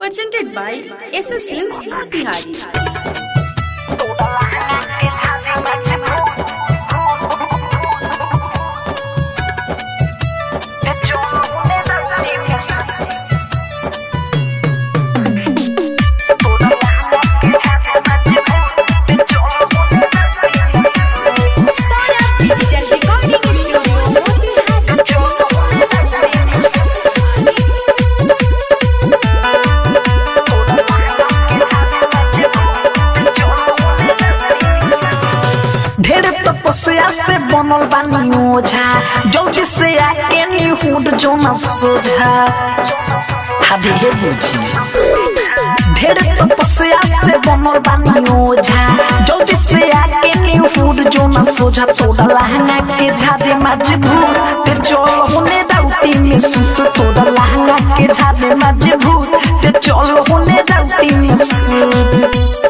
presented by SS Films Motihari. ढेर तपस्या से बनल बानी ओझा, जल्दी से आके निहुड जो न सोझा। हादे हे बुझी ढेर तपस्या से बनल बानी ओझा, जल्दी से आके निहुड जो न सोझा। तोड़ा लहंगा के झाड़े मजबूत ते चल होने राउटी में सुत। तोड़ा लहंगा के झाड़े मजबूत ते चल होने राउटी में सुत।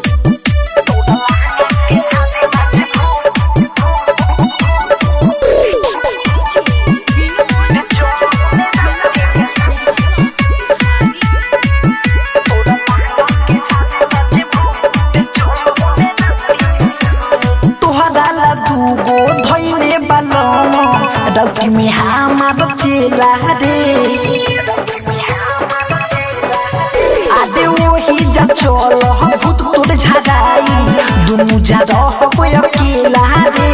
डौकी में हमार चेला रे आदे वही जा चल भूत तोड़ झड़ाई दुनु जा रह अकेला रे।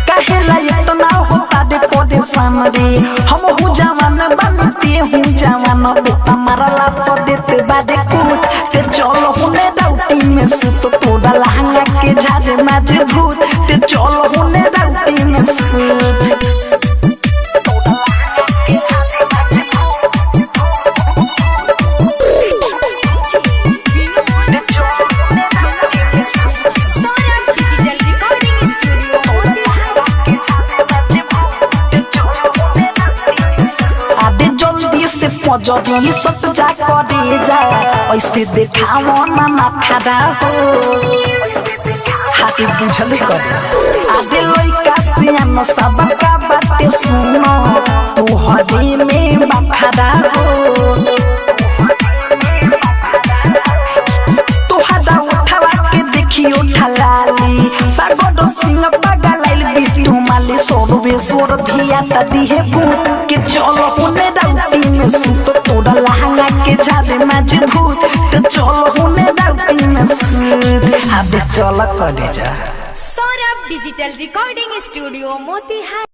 कहेला इतना होता दे परेशान रे, हम हूँ जवान बनते हूँ जवान। बेटा मारला पदेते बादे कूद ते चल होने राउटी में सुत। तोड़ा लहंगा के झाड़े मजबूत ते चल होने राउटी में सुत। जदी सब जा करे जा ऐसे देखाओ ना खड़ा हो। हाथी बुझल करे आदे लइका सियान सब का बातें सुनो तू हरी में बखड़ा हो। तू हदा उठावा के देखियो ठलाली सागो सिंह पगलाइल बिट्टू माली सोरबे सोर भिया तदी है भूत के चल होने राउटी में सुत। तोड़ा लहंगा के झाड़े मजबूत तो चल होने राउटी में सुत। अब चल करे जा। Saurabh digital recording studio Motihari.